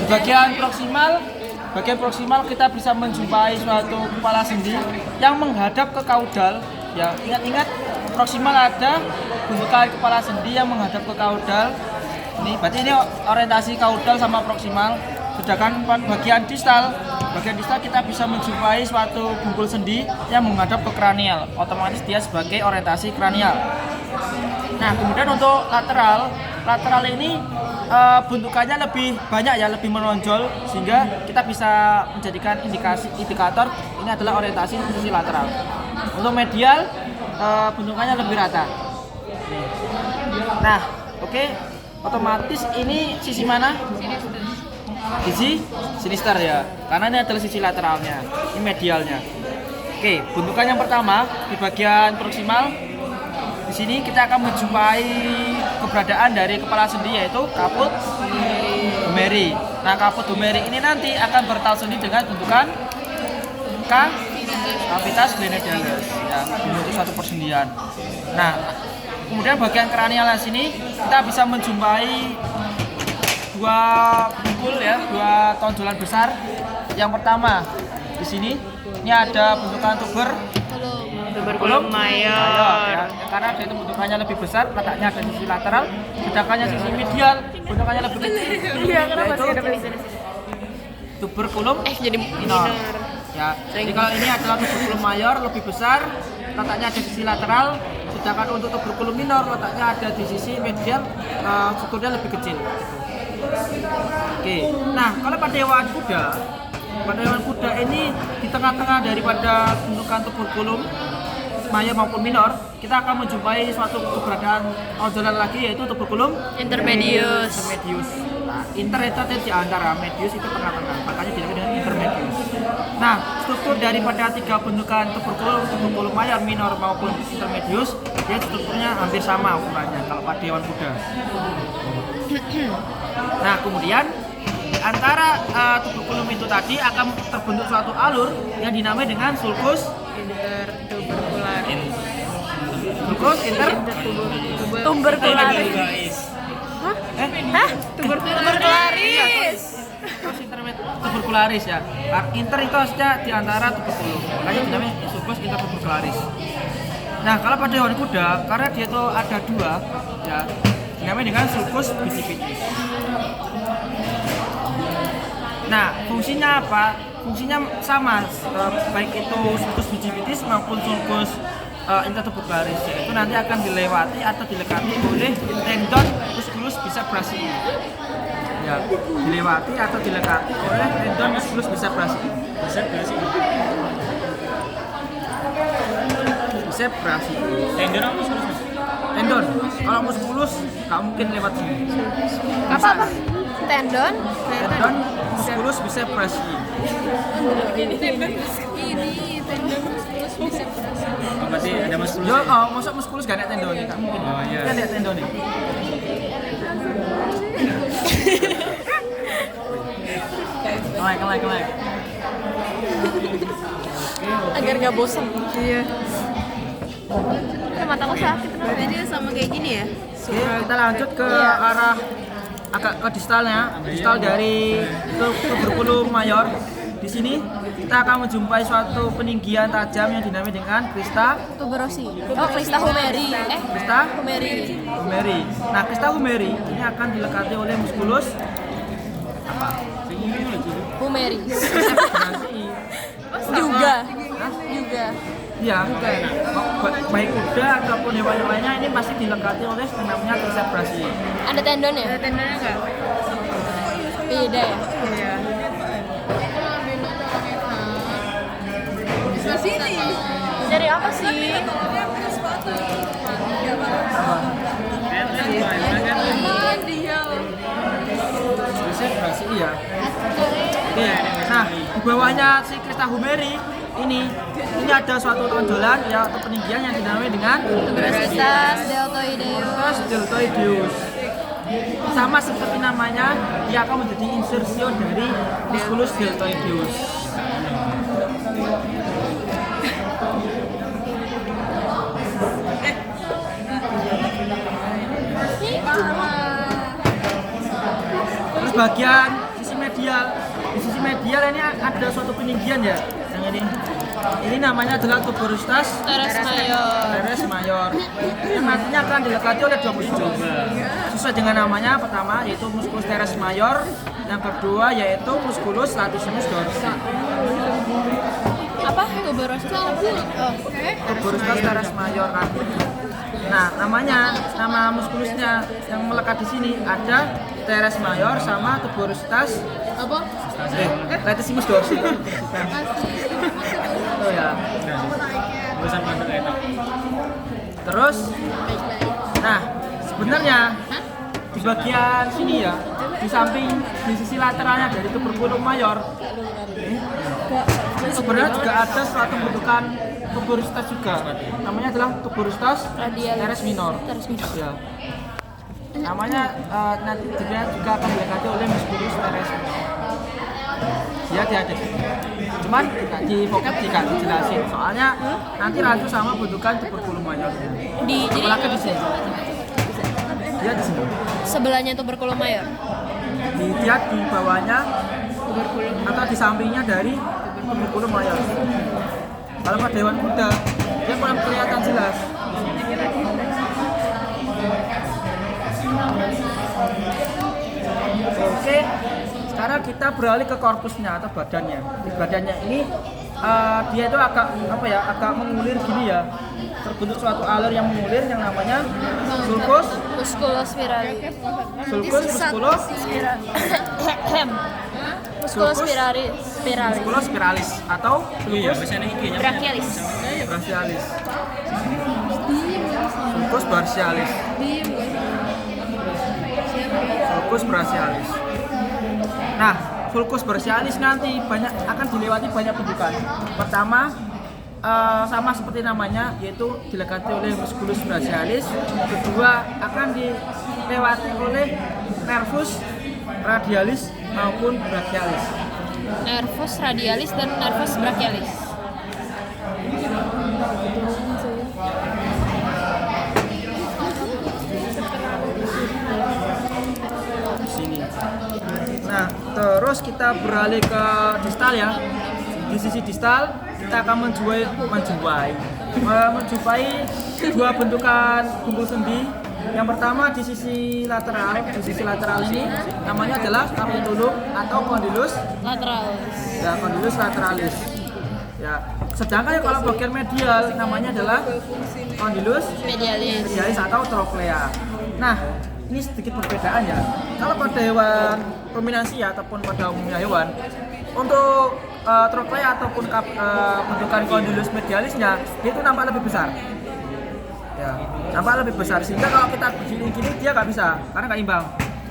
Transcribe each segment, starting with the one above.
Bagian proksimal kita bisa menjumpai suatu kepala sendi yang menghadap ke kaudal. Ya, ingat-ingat proksimal ada gundukan kepala sendi yang menghadap ke kaudal. Berarti ini orientasi kaudal sama proksimal. Sedangkan bagian distal kita bisa menjumpai suatu bungkul sendi yang menghadap ke kranial. Otomatis dia sebagai orientasi kranial. Nah, kemudian untuk lateral ini bentukannya lebih banyak ya, lebih menonjol sehingga kita bisa menjadikan indikator ini adalah orientasi sisi lateral. Untuk medial bentukannya lebih rata. Nah, oke. Otomatis ini sisi mana? Sisi sinister ya, karena ini adalah sisi lateralnya, ini medialnya. Oke, bentukan yang pertama di bagian proksimal. Di sini kita akan menjumpai keberadaan dari kepala sendi yaitu caput humeri. Nah, caput humeri ini nanti akan bertaut sendi dengan bentukan cavitas glenoideus ya, membentuk suatu persendian. Nah, kemudian bagian kranial sini kita bisa menjumpai dua bungkul ya, dua tonjolan besar. Yang pertama di sini ini ada bentukan tuberculum mayor ya, karena itu bentukannya lebih besar, letaknya ada di sisi lateral, sedangkan sisi medial bentukannya lebih kecil. Iya, kenapa sih ada tuberculum jadi minor. Ya, jadi kalau ini adalah tuberculum mayor lebih besar, letaknya ada di sisi lateral, sedangkan untuk tuberculum minor letaknya ada di sisi medial, strukturnya lebih kecil. Oke. Nah, kalau pada hewan kuda ini di tengah-tengah daripada bentukan tuberculum mayor maupun minor, kita akan menjumpai suatu keberadaan tonjolan lagi yaitu tuberculum intermedius. Nah, inter itu di antara, medius itu tengah-tengah, makanya dinamakan dengan intermedius. Nah, struktur daripada tiga bentukan tuberculum mayor, minor maupun intermedius, dia strukturnya hampir sama ukurannya kalau pada hewan kuda. Nah, kemudian antara tuberculum itu tadi akan terbentuk suatu alur yang dinamai dengan sulcus tubercularis. Hah? Tubercularis. Tubercularis ya. Inter itu harusnya di antara tuberculum. Makanya dinamai sulcus intertubercularis. Nah, kalau pada hewan kuda karena dia itu ada dua ya, dinamai dengan sulcus bicipitis. Nah, fungsinya apa? Fungsinya sama, baik itu sulcus bicipitis maupun sulcus intertubercularis, itu nanti akan dilewati atau dilekati oleh tendon musculus bicebrachii. Ya, dilewati atau dilekati oleh tendon musculus bicebrachii. Tendon apa musculus? Tendon. Kalau musculus nggak mungkin lewat sini. Apa? Tendon musculus bicebrachii. Tendon musculus bicebrachii. Berarti ada muskulus. Yo, masuk muskulus gak ada tendon, enggak mungkin. Oh iya. Kan ada tendon nih. Kelek. Agar nggak bosan. Iya. Mataku sakit. Berarti dia sama kayak gini ya? Oke, kita lanjut ke arah agak ke distalnya. Distal dari tuberculum mayor. Di sini kita akan menjumpai suatu peninggian tajam yang dinamai dengan crista Tuberosi. Crista humeri. humeri. Nah, crista humeri ini akan dilekati oleh musculus apa? Humeri. Juga. Iya. Baik kuda ataupun hewan lainnya ini pasti dilekati oleh yang namanya bicebrachii. Ada tendonnya? Ada tendonnya nggak? Beda ya? Iya. Di sini. Dari apa sih? Bicebrachii ya. Oke. Nah, di bawahnya si crista humeri ini ada suatu tonjolan ya atau peninggian yang dinamai dengan Tuberositas deltoideus. Sama seperti namanya, dia akan menjadi insertion dari musculus deltoideus. Terus bagian sisi medial. Di sisi medial ini ada suatu peninggian ya. Yang ini. Ini namanya adalah tuberositas Teres mayor. teres mayor. Yang nantinya akan dilekati oleh dua muskulus. Sesuai dengan namanya, pertama yaitu muskulus teres mayor, yang kedua yaitu muskulus latissimus dorsi. Apa? Tuberositas. Oh. Tuberositas teres mayor nanti. Nah, nama muskulusnya yang melekat di sini ada teres mayor sama tuberositas latissimus dorsi. Oh ya. Terus, nah sebenarnya di bagian sini ya, di samping di sisi lateralnya dari tuberculum mayor, sebenarnya juga ada suatu bentukan tuberositas juga. Namanya adalah tuberositas teres minor. Ya. Namanya nanti juga akan dilekati oleh muskulus teres minor. Ya ada. Cuman nggak di vocab tidak dijelasin. Soalnya nanti raju sama bentukan tuberculum mayor. Jadi Apalagi di sini. Dia di sini. sebelahnya tuberculum mayor. Dia di bawahnya atau di sampingnya dari tuberculum mayor. Kalau pada hewan kuda dia kurang kelihatan jelas. Oke, sekarang kita beralih ke korpusnya atau badannya. Di badannya ini dia itu agak mengulir gini ya. Terbentuk suatu alur yang mengulir yang namanya sulcus Musculus spiralis. musculus Musculus spiralis atau sulcus brachialis. brachialis. Sulcus brachialis. Sulcus brachialis. Nah, sulcus brachialis nanti akan dilewati banyak bentukan. Pertama, sama seperti namanya, yaitu dilekati oleh musculus brachialis. Kedua, akan dilewati oleh nervus radialis maupun brachialis. Nervus radialis dan nervus brachialis. Sini. Nah, terus kita beralih ke distal ya. Di sisi distal kita akan menjumpai dua bentukan kumpul sendi. Yang pertama di sisi lateral ini namanya adalah capitulum atau condylus Lateralis. ya, condylus lateralis. Ya, sedangkan kalau bagian medial namanya adalah condylus Medialis. medialis atau trochlea. Nah, ini sedikit perbedaan ya. Kalau pada hewan ruminansia ataupun pada umumnya hewan, untuk trochlea ataupun bentukan condylus medialisnya itu nampak lebih besar. Ya, nampak lebih besar sehingga kalau kita berdiri gini dia nggak bisa karena nggak imbang.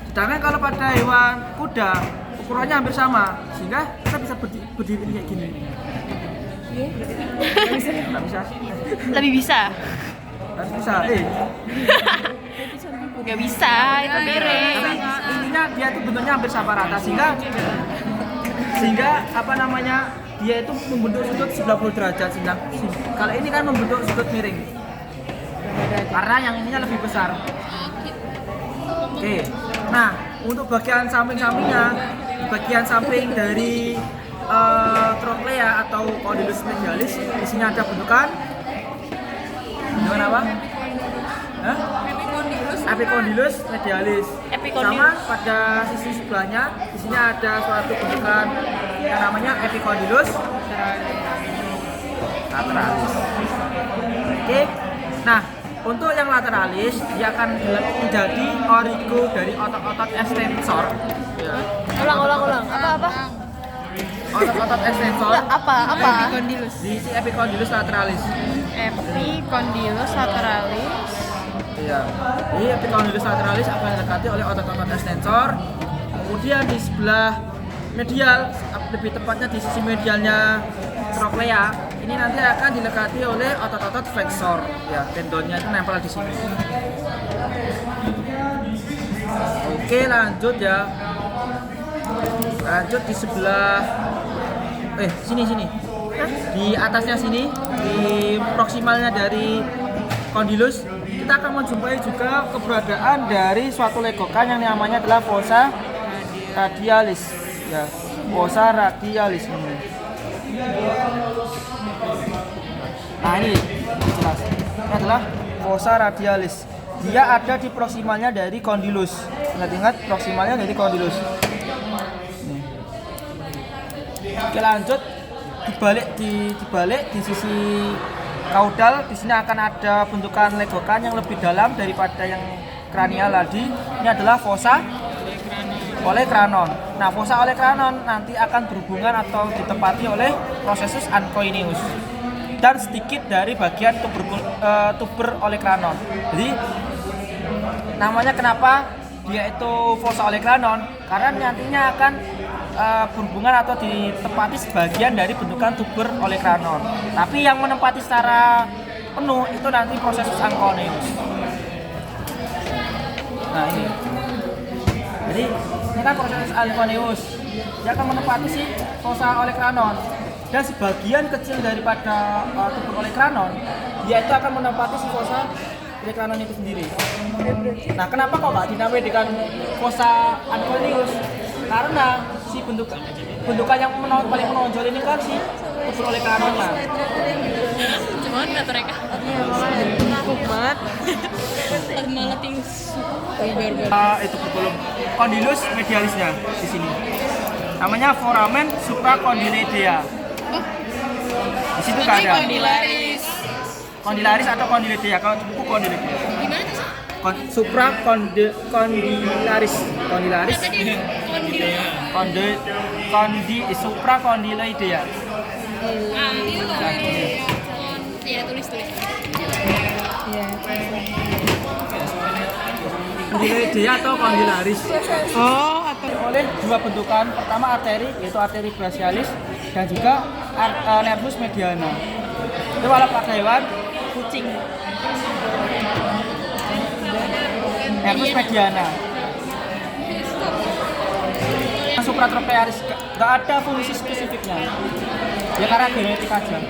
Sedangkan kalau pada hewan kuda ukurannya hampir sama sehingga kita bisa berdiri kayak gini. Nggak bisa. Lebih bisa. Nggak bisa. Gak bisa, itu miring. Tapi intinya dia itu bentuknya hampir sama rata sehingga dia itu membentuk sudut 90 derajat sehingga kalau ini kan membentuk sudut miring karena yang ininya lebih besar. Oke, nah untuk bagian samping-sampingnya, bagian samping dari trochlea atau condylus medialis di sini ada bentukan apa? Epicondylus medialis. Sama pada sisi sebelahnya di sini ada suatu bentukan yang namanya epicondylus lateralis. Oke. Nah, untuk yang lateralis dia akan menjadi origo dari otot-otot extensor. Ya. Ulang. Apa? Otot-otot extensor. Apa? Epicondylus. Di si epicondylus lateralis. Epicondylus lateralis. Iya. Jadi epicondylus lateralis akan dilekati oleh otot-otot extensor. Kemudian di sebelah medial, lebih tepatnya di sisi medialnya trochlea, ini nanti akan dilekati oleh otot-otot flexor. Ya, tendonnya itu nempel di sini. Oke, lanjut ya. Lanjut di sebelah sini. Di atasnya sini, di proksimalnya dari condylus, kita akan menjumpai juga keberadaan dari suatu legokan yang namanya adalah fossa radialis. Ya, fossa radialis ini. Nah ini jelas. Ini adalah fossa radialis. Dia ada di proksimalnya dari condylus. Ingat-ingat proksimalnya dari condylus. Nih. Oke lanjut. Dibalik di sisi kaudal, di sini akan ada bentukan legokan yang lebih dalam daripada yang kranial tadi. Ini adalah fossa olecranon. Nah, fossa olecranon nanti akan berhubungan atau ditempati oleh processus ancoineus dan sedikit dari bagian tuber olecranon. Jadi namanya kenapa dia itu fossa olecranon? Karena nantinya akan berhubungan atau ditempati sebagian dari bentukan tuber olecranon. Tapi yang menempati secara penuh itu nanti processus ancoineus. Nah ini. Jadi ini kan proses ancoineus, dia akan menempati si fossa olecranon dan sebagian kecil daripada tuber olecranon dia itu akan menempati si fossa olecranon itu sendiri. Nah kenapa kok nggak dinamai dengan fossa ancoineus? Karena si bentukan yang paling menonjol ini kan si tuber olecranonnya. Cuman kata mereka. Iya, makanya empuk banget. Malah tinggi. Itu bergolong condylus medialisnya di sini. Namanya foramen supracondyloidea. Di situ nggak ada. Condylaris atau condyloidea. Kalau buku condyloidea. Gimana tuh? Supracondylaris. Condylaris. Supracondyloidea. Ya tulis. Iya. Condyloidea atau condylaris. Oh, atau Oleh dua bentukan, pertama arteri yaitu arteri brachialis dan juga nervus mediana. Itu kalau pada hewan kucing. Nervus mediana. Supratropearis nggak ada fungsi spesifiknya. Ya karena genetik aja.